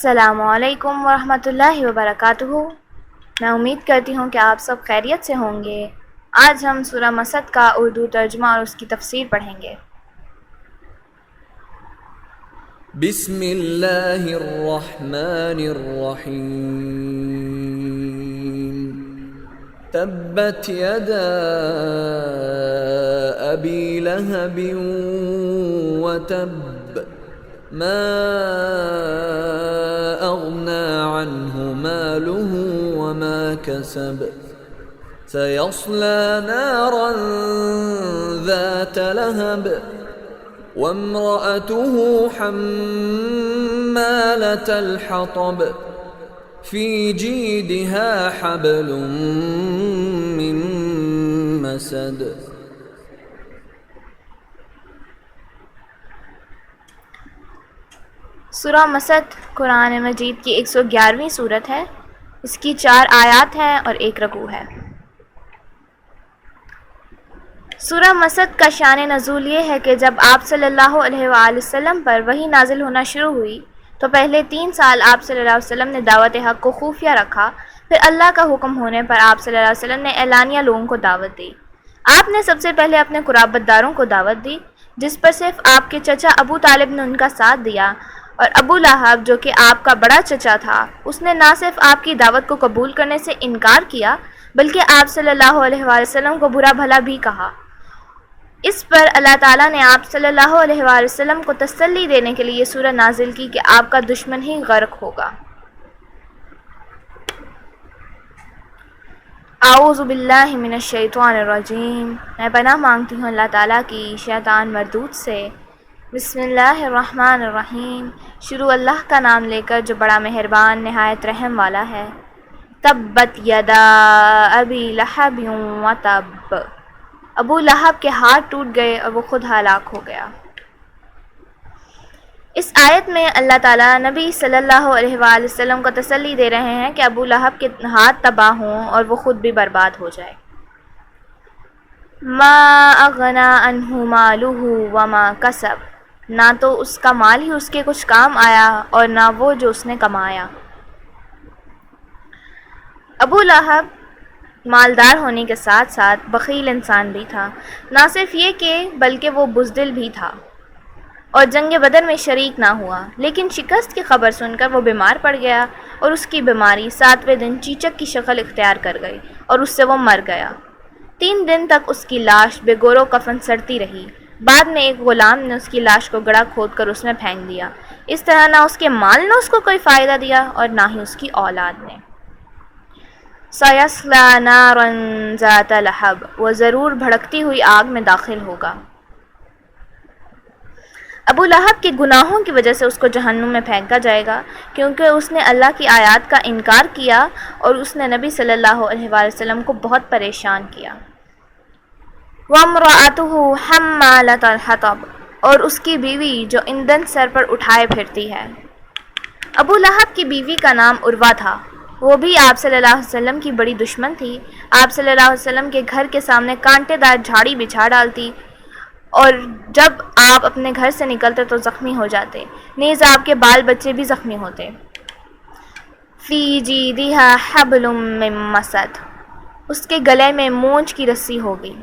السلام علیکم ورحمۃ اللہ وبرکاتہ۔ میں امید کرتی ہوں کہ آپ سب خیریت سے ہوں گے۔ آج ہم سورہ مسد کا اردو ترجمہ اور اس کی تفسیر پڑھیں گے۔ بسم اللہ الرحمن الرحیم۔ تبت یدا ابی لہب وتب ما اغنى عنه ماله وما كسب سيصلى نارا ذات لهب وامرأته حمالة الحطب في جيدها حبل من مسد۔ سورہ مسد قرآن مجید کی 111ویں سورت ہے۔ اس کی 4 آیات ہیں اور 1 رکوع ہے۔ سورہ مسد کا شان نزول یہ ہے کہ جب آپ صلی اللہ علیہ وآلہ وسلم پر وحی نازل ہونا شروع ہوئی تو پہلے 3 سال آپ صلی اللہ علیہ وسلم نے دعوت حق کو خفیہ رکھا، پھر اللہ کا حکم ہونے پر آپ صلی اللہ علیہ وسلم نے اعلانیہ لوگوں کو دعوت دی۔ آپ نے سب سے پہلے اپنے قرابت داروں کو دعوت دی، جس پر صرف آپ کے چچا ابو طالب نے ان کا ساتھ دیا، اور ابو لہب جو کہ آپ کا بڑا چچا تھا، اس نے نہ صرف آپ کی دعوت کو قبول کرنے سے انکار کیا بلکہ آپ صلی اللہ علیہ وآلہ وسلم کو برا بھلا بھی کہا۔ اس پر اللہ تعالیٰ نے آپ صلی اللہ علیہ وآلہ وسلم کو تسلی دینے کے لیے یہ سورہ نازل کی کہ آپ کا دشمن ہی غرق ہوگا۔ اعوذ باللہ من الشیطان الرجیم۔ میں پناہ مانگتی ہوں اللہ تعالیٰ کی شیطان مردود سے۔ بسم اللہ الرحمن الرحیم۔ شروع اللہ کا نام لے کر جو بڑا مہربان نہایت رحم والا ہے۔ تبت یدا ابی لہب وتب۔ ابو لہب کے ہاتھ ٹوٹ گئے اور وہ خود ہلاک ہو گیا۔ اس آیت میں اللہ تعالیٰ نبی صلی اللہ علیہ وآلہ وسلم کو تسلی دے رہے ہیں کہ ابو لہب کے ہاتھ تباہ ہوں اور وہ خود بھی برباد ہو جائے۔ ما اغنى عنہ مالہ وما کسب۔ نہ تو اس کا مال ہی اس کے کچھ کام آیا اور نہ وہ جو اس نے کمایا۔ ابو لہب مالدار ہونے کے ساتھ ساتھ بخیل انسان بھی تھا۔ نہ صرف یہ کہ بلکہ وہ بزدل بھی تھا اور جنگ بدر میں شریک نہ ہوا، لیکن شکست کی خبر سن کر وہ بیمار پڑ گیا اور اس کی بیماری 7ویں دن چیچک کی شکل اختیار کر گئی اور اس سے وہ مر گیا۔ 3 دن تک اس کی لاش بے گور و کفن سڑتی رہی۔ بعد میں ایک غلام نے اس کی لاش کو گڑھا کھود کر اس میں پھینک دیا۔ اس طرح نہ اس کے مال نے اس کو کوئی فائدہ دیا اور نہ ہی اس کی اولاد نے۔ سَيَصْلَىٰ نَارًا ذَاتَ لَهَبٍ۔ وہ ضرور بھڑکتی ہوئی آگ میں داخل ہوگا۔ ابو لہب کے گناہوں کی وجہ سے اس کو جہنم میں پھینکا جائے گا، کیونکہ اس نے اللہ کی آیات کا انکار کیا اور اس نے نبی صلی اللہ علیہ وآلہ وسلم کو بہت پریشان کیا۔ وَامْرَأَتُهُ حَمَّالَةَ الْحَطَبِ۔ اور اس کی بیوی جو ایندھن سر پر اٹھائے پھرتی ہے۔ ابو لہب کی بیوی کا نام عروہ تھا۔ وہ بھی آپ صلی اللہ علیہ وسلم کی بڑی دشمن تھی۔ آپ صلی اللہ علیہ وسلم کے گھر کے سامنے کانٹے دار جھاڑی بچھا ڈالتی اور جب آپ اپنے گھر سے نکلتے تو زخمی ہو جاتے، نیز آپ کے بال بچے بھی زخمی ہوتے۔ فی جیدہا حبل من مسد۔ اس کے گلے میں مونچھ کی رسی ہوگی۔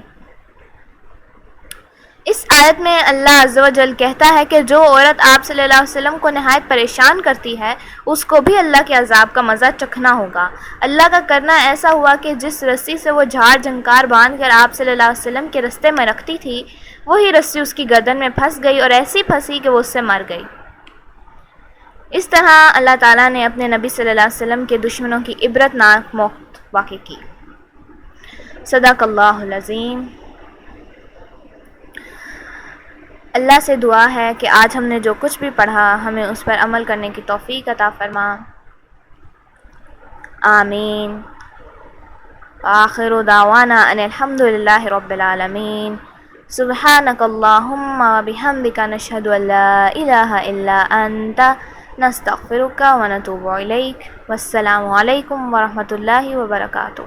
اس آیت میں اللہ عز و جل کہتا ہے کہ جو عورت آپ صلی اللہ علیہ وسلم کو نہایت پریشان کرتی ہے اس کو بھی اللہ کے عذاب کا مزہ چکھنا ہوگا۔ اللہ کا کرنا ایسا ہوا کہ جس رسی سے وہ جھاڑ جھنکار باندھ کر آپ صلی اللہ علیہ وسلم کے رستے میں رکھتی تھی، وہی رسی اس کی گردن میں پھنس گئی اور ایسی پھنسی کہ وہ اس سے مر گئی۔ اس طرح اللہ تعالیٰ نے اپنے نبی صلی اللہ علیہ وسلم کے دشمنوں کی عبرت ناک موت واقع کی۔ صدق اللہ العظیم۔ اللہ سے دعا ہے کہ آج ہم نے جو کچھ بھی پڑھا ہمیں اس پر عمل کرنے کی توفیق عطا فرما۔ آمین۔ آخر دعوانا ان الحمد للہ رب العالمین۔ سبحانک اللہم وبحمدک نشہد ان لا الہ الا انت نستغفرک ونتوب الیک۔ والسلام علیکم ورحمۃ اللہ وبرکاتہ۔